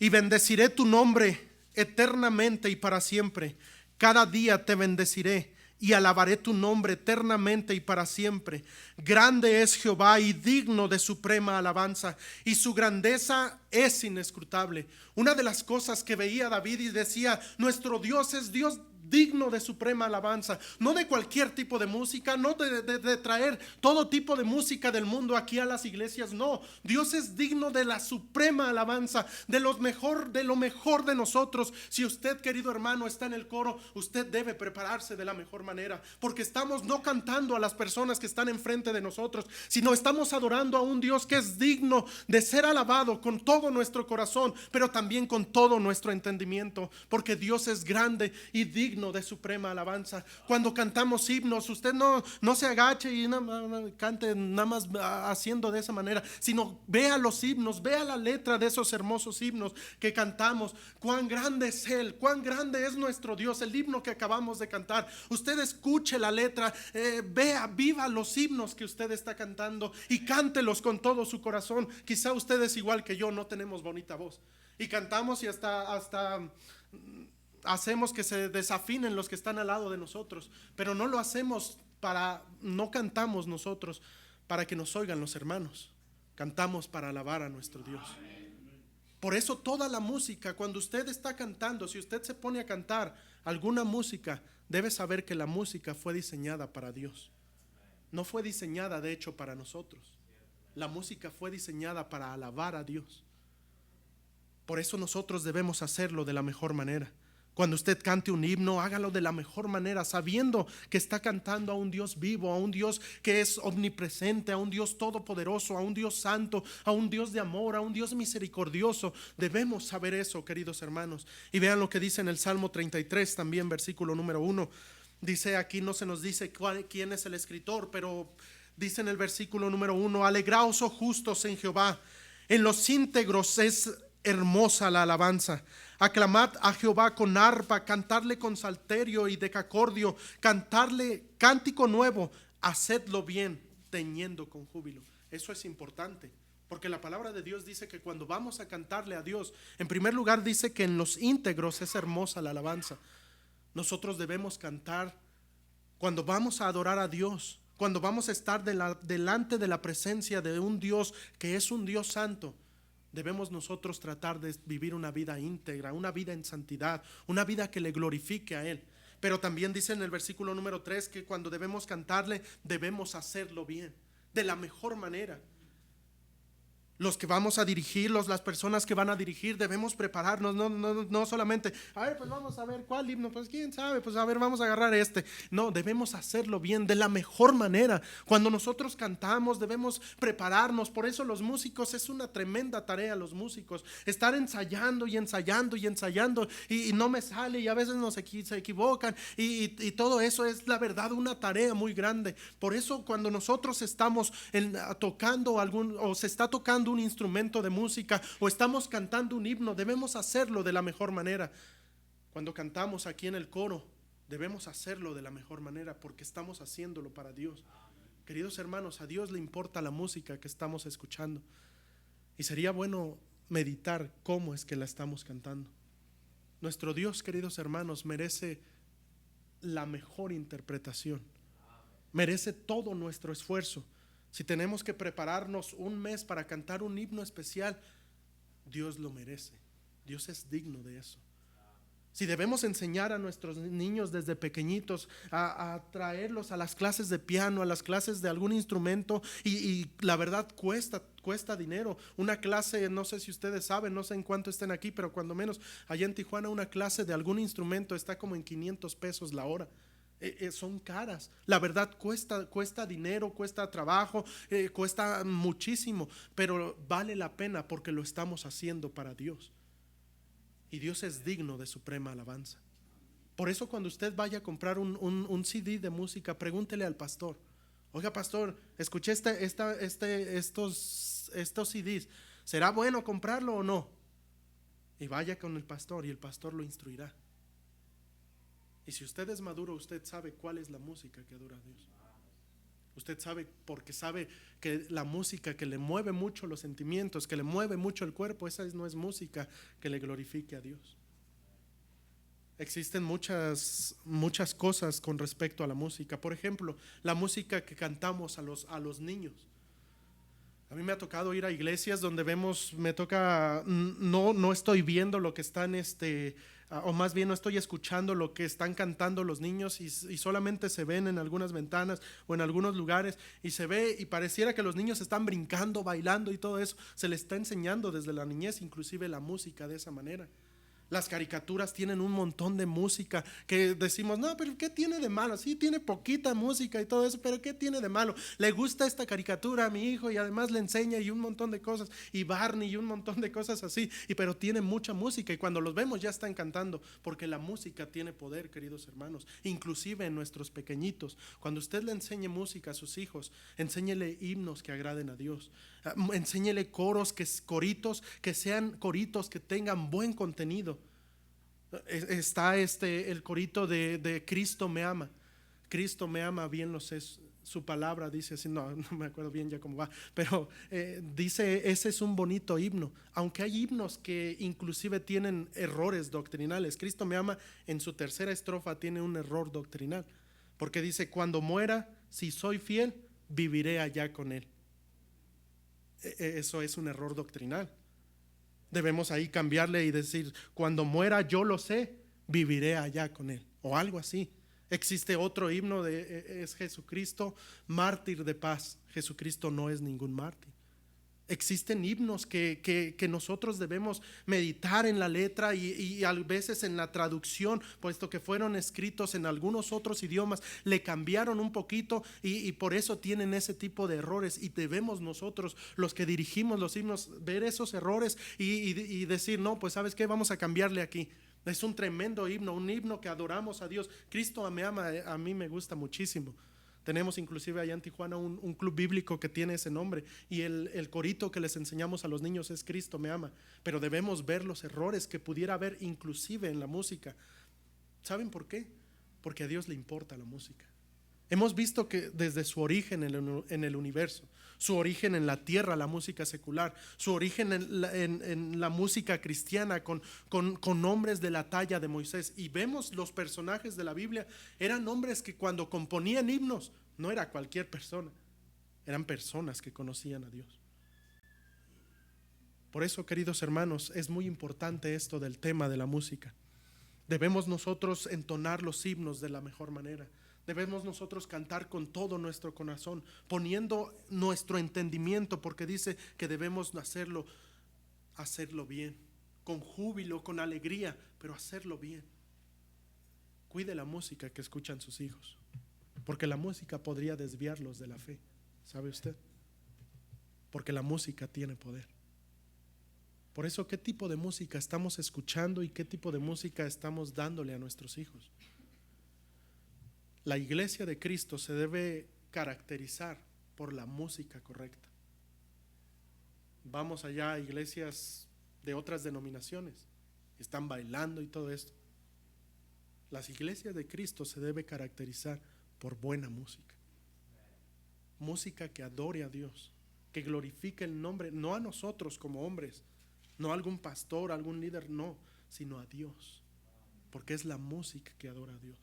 [SPEAKER 1] y bendeciré tu nombre eternamente y para siempre. Cada día te bendeciré y alabaré tu nombre eternamente y para siempre. Grande es Jehová y digno de suprema alabanza, y su grandeza es inescrutable. Una de las cosas que veía David y decía: nuestro Dios es Dios digno de suprema alabanza, no de cualquier tipo de música, no de traer todo tipo de música del mundo aquí a las iglesias, no. Dios es digno de la suprema alabanza, de lo mejor de nosotros. Si usted, querido hermano, está en el coro, usted debe prepararse de la mejor manera, porque estamos no cantando a las personas que están enfrente de nosotros, sino estamos adorando a un Dios que es digno de ser alabado con todo nuestro corazón, pero también con todo nuestro entendimiento, porque Dios es grande y digno de suprema alabanza. Cuando cantamos himnos, usted no se agache y cante nada más haciendo de esa manera, sino vea los himnos, vea la letra de esos hermosos himnos que cantamos. Cuán grande es Él, cuán grande es nuestro Dios. El himno que acabamos de cantar, usted escuche la letra, vea, viva los himnos que usted está cantando y cántelos con todo su corazón. Quizá usted es igual que yo, no tenemos bonita voz y cantamos y hasta hacemos que se desafinen los que están al lado de nosotros, pero no lo hacemos no cantamos nosotros para que nos oigan los hermanos, cantamos para alabar a nuestro Dios. Por eso toda la música, cuando usted está cantando, si usted se pone a cantar alguna música, debe saber que la música fue diseñada para Dios, no fue diseñada de hecho para nosotros. La música fue diseñada para alabar a Dios. Por eso nosotros debemos hacerlo de la mejor manera. Cuando usted cante un himno, hágalo de la mejor manera, sabiendo que está cantando a un Dios vivo, a un Dios que es omnipresente, a un Dios todopoderoso, a un Dios santo, a un Dios de amor, a un Dios misericordioso. Debemos saber eso, queridos hermanos. Y vean lo que dice en el Salmo 33, también versículo número 1. Dice, aquí no se nos dice quién es el escritor, pero dice en el versículo número 1: alegraos, oh justos, en Jehová, en los íntegros es hermosa la alabanza. Aclamad a Jehová con arpa, cantarle con salterio y decacordio, cantarle cántico nuevo, hacedlo bien, tañendo con júbilo. Eso es importante, porque la palabra de Dios dice que cuando vamos a cantarle a Dios, en primer lugar dice que en los íntegros es hermosa la alabanza. Nosotros debemos cantar cuando vamos a adorar a Dios, cuando vamos a estar delante de la presencia de un Dios que es un Dios santo. Debemos nosotros tratar de vivir una vida íntegra, una vida en santidad, una vida que le glorifique a Él. Pero también dice en el versículo número 3 que cuando debemos cantarle, debemos hacerlo bien, de la mejor manera. Los que vamos a dirigirlos, las personas que van a dirigir, debemos prepararnos, no solamente, a ver, pues vamos a ver cuál himno, pues quién sabe, pues a ver, vamos a agarrar este. No, debemos hacerlo bien, de la mejor manera. Cuando nosotros cantamos, debemos prepararnos. Por eso los músicos, es una tremenda tarea los músicos, estar ensayando y ensayando y ensayando, y no me sale, y a veces se equivocan, y todo eso es la verdad una tarea muy grande. Por eso cuando nosotros estamos tocando o se está tocando un instrumento de música o estamos cantando un himno, debemos hacerlo de la mejor manera. Cuando cantamos aquí en el coro, debemos hacerlo de la mejor manera, porque estamos haciéndolo para Dios. Queridos hermanos, a Dios le importa la música que estamos escuchando, y sería bueno meditar cómo es que la estamos cantando. Nuestro Dios, queridos hermanos, merece la mejor interpretación, merece todo nuestro esfuerzo. Si tenemos que prepararnos un mes para cantar un himno especial, Dios lo merece. Dios es digno de eso. Si debemos enseñar a nuestros niños desde pequeñitos a traerlos a las clases de piano, a las clases de algún instrumento, y la verdad cuesta dinero. Una clase, no sé si ustedes saben, no sé en cuánto estén aquí, pero cuando menos allá en Tijuana una clase de algún instrumento está como en 500 pesos la hora. Son caras, la verdad cuesta dinero, cuesta trabajo, cuesta muchísimo, pero vale la pena porque lo estamos haciendo para Dios, y Dios es digno de suprema alabanza. Por eso cuando usted vaya a comprar un CD de música, pregúntele al pastor: oiga pastor, escuché estos CDs, ¿será bueno comprarlo o no? Y vaya con el pastor y el pastor lo instruirá. Y si usted es maduro, usted sabe cuál es la música que adora a Dios. Usted sabe, porque sabe que la música que le mueve mucho los sentimientos, que le mueve mucho el cuerpo, esa no es música que le glorifique a Dios. Existen muchas cosas con respecto a la música. Por ejemplo, la música que cantamos a los niños. A mí me ha tocado ir a iglesias donde no estoy viendo lo que están o más bien no estoy escuchando lo que están cantando los niños y solamente se ven en algunas ventanas o en algunos lugares y se ve y pareciera que los niños están brincando, bailando y todo eso. Se les está enseñando desde la niñez inclusive la música de esa manera. Las caricaturas tienen un montón de música que decimos, no, pero ¿qué tiene de malo? Sí, tiene poquita música y todo eso, pero ¿qué tiene de malo? Le gusta esta caricatura a mi hijo y además le enseña y un montón de cosas, y Barney y un montón de cosas así, pero tiene mucha música y cuando los vemos ya están cantando, porque la música tiene poder, queridos hermanos, inclusive en nuestros pequeñitos. Cuando usted le enseñe música a sus hijos, enséñele himnos que agraden a Dios, enséñele coritos que sean coritos que tengan buen contenido. Está el corito de Cristo me ama. Cristo me ama, bien lo sé, su palabra dice así, no me acuerdo bien ya cómo va, pero dice, ese es un bonito himno, aunque hay himnos que inclusive tienen errores doctrinales. Cristo me ama en su tercera estrofa tiene un error doctrinal, porque dice, cuando muera, si soy fiel, viviré allá con él. Eso es un error doctrinal. Debemos ahí cambiarle y decir, cuando muera yo lo sé, viviré allá con él, o algo así. Existe otro himno es Jesucristo, mártir de paz. Jesucristo no es ningún mártir. Existen himnos que nosotros debemos meditar en la letra y a veces en la traducción, puesto que fueron escritos en algunos otros idiomas, le cambiaron un poquito y por eso tienen ese tipo de errores. Y debemos nosotros, los que dirigimos los himnos, ver esos errores y decir, no, pues ¿sabes qué? Vamos a cambiarle aquí. Es un tremendo himno, un himno que adoramos a Dios. Cristo me ama, a mí me gusta muchísimo. Tenemos inclusive allá en Tijuana un club bíblico que tiene ese nombre y el corito que les enseñamos a los niños es Cristo me ama. Pero debemos ver los errores que pudiera haber inclusive en la música. ¿Saben por qué? Porque a Dios le importa la música. Hemos visto que desde su origen en el universo, su origen en la tierra, la música secular, su origen en la música cristiana con hombres de la talla de Moisés, y vemos los personajes de la Biblia, eran hombres que cuando componían himnos, no era cualquier persona, eran personas que conocían a Dios. Por eso, queridos hermanos, es muy importante esto del tema de la música. Debemos nosotros entonar los himnos de la mejor manera. Debemos nosotros cantar con todo nuestro corazón, poniendo nuestro entendimiento, porque dice que debemos hacerlo bien, con júbilo, con alegría, pero hacerlo bien. Cuide la música que escuchan sus hijos, porque la música podría desviarlos de la fe, ¿sabe usted? Porque la música tiene poder. Por eso, ¿qué tipo de música estamos escuchando y qué tipo de música estamos dándole a nuestros hijos? La iglesia de Cristo se debe caracterizar por la música correcta. Vamos allá a iglesias de otras denominaciones, están bailando y todo esto. Las iglesias de Cristo se debe caracterizar por buena música. Música que adore a Dios, que glorifique el nombre, no a nosotros como hombres, no a algún pastor, a algún líder, no, sino a Dios, porque es la música que adora a Dios.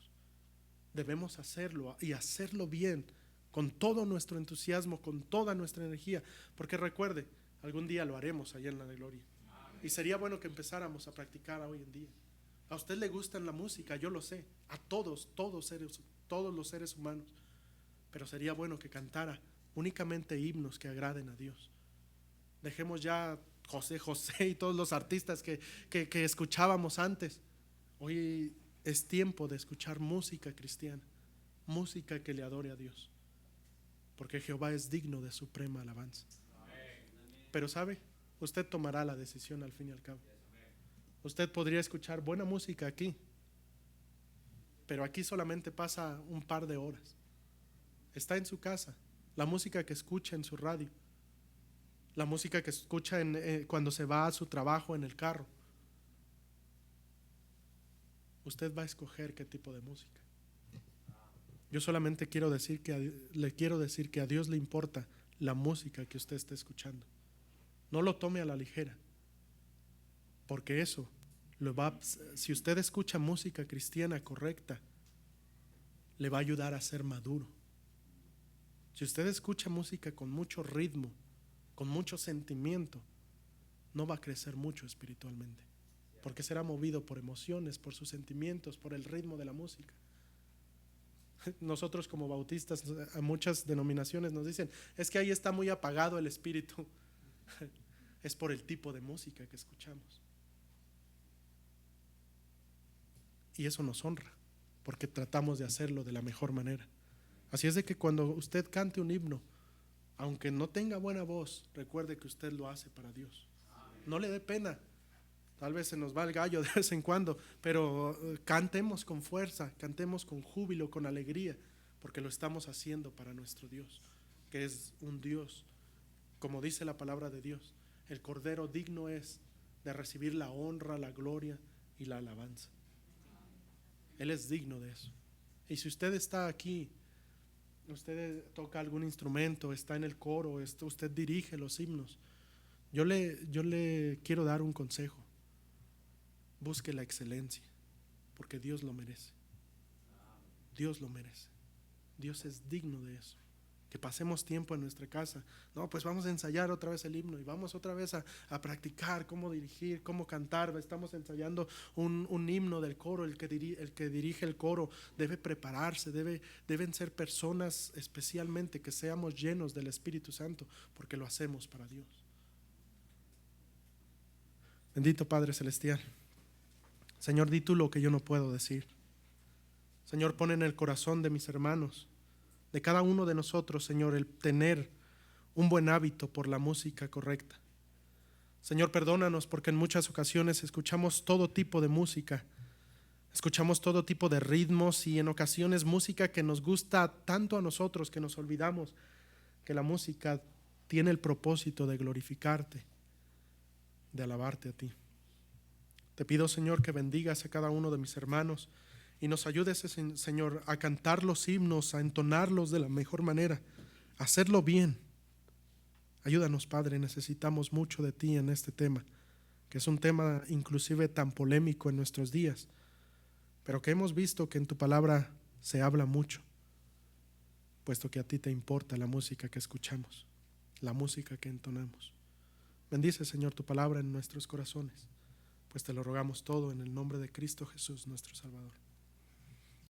[SPEAKER 1] Debemos hacerlo y hacerlo bien, con todo nuestro entusiasmo, con toda nuestra energía, porque recuerde, algún día lo haremos allá en la gloria. Y sería bueno que empezáramos a practicar hoy en día. A usted le gusta la música, yo lo sé, a todos los seres humanos, pero sería bueno que cantara únicamente himnos que agraden a Dios. Dejemos ya José José y todos los artistas que escuchábamos antes. Hoy es tiempo de escuchar música cristiana, música que le adore a Dios, porque Jehová es digno de suprema alabanza. Pero sabe, usted tomará la decisión al fin y al cabo. Usted podría escuchar buena música aquí, pero aquí solamente pasa un par de horas. Está en su casa, la música que escucha en su radio, la música que escucha cuando se va a su trabajo en el carro. Usted va a escoger qué tipo de música. Yo solamente le quiero decir que a Dios le importa la música que usted está escuchando. No lo tome a la ligera, porque eso si usted escucha música cristiana correcta, le va a ayudar a ser maduro. Si usted escucha música con mucho ritmo, con mucho sentimiento, no va a crecer mucho espiritualmente, porque será movido por emociones, por sus sentimientos, por el ritmo de la música. Nosotros como bautistas, a muchas denominaciones nos dicen, es que ahí está muy apagado el espíritu. Es por el tipo de música que escuchamos. Y eso nos honra, porque tratamos de hacerlo de la mejor manera. Así es de que cuando usted cante un himno, aunque no tenga buena voz, recuerde que usted lo hace para Dios. No le dé pena. Tal vez se nos va el gallo de vez en cuando, pero cantemos con fuerza, cantemos con júbilo, con alegría, porque lo estamos haciendo para nuestro Dios, que es un Dios, como dice la palabra de Dios, el Cordero digno es de recibir la honra, la gloria y la alabanza. Él es digno de eso. Y si usted está aquí, usted toca algún instrumento, está en el coro, usted dirige los himnos, yo le quiero dar un consejo. Busque la excelencia, porque Dios lo merece. Dios lo merece. Dios es digno de eso. Que pasemos tiempo en nuestra casa. No, pues vamos a ensayar otra vez el himno y vamos otra vez a practicar cómo dirigir, cómo cantar. Estamos ensayando un himno del coro. El que dirige el coro debe prepararse, deben ser personas especialmente que seamos llenos del Espíritu Santo, porque lo hacemos para Dios. Bendito Padre Celestial. Señor, di tú lo que yo no puedo decir. Señor, pon en el corazón de mis hermanos, de cada uno de nosotros, Señor, el tener un buen hábito por la música correcta. Señor, perdónanos porque en muchas ocasiones escuchamos todo tipo de música, escuchamos todo tipo de ritmos y en ocasiones música que nos gusta tanto a nosotros que nos olvidamos que la música tiene el propósito de glorificarte, de alabarte a ti. Te pido, Señor, que bendigas a cada uno de mis hermanos y nos ayudes, Señor, a cantar los himnos, a entonarlos de la mejor manera, a hacerlo bien. Ayúdanos, Padre, necesitamos mucho de ti en este tema, que es un tema inclusive tan polémico en nuestros días, pero que hemos visto que en tu palabra se habla mucho, puesto que a ti te importa la música que escuchamos, la música que entonamos. Bendice, Señor, tu palabra en nuestros corazones, pues te lo rogamos todo en el nombre de Cristo Jesús, nuestro Salvador.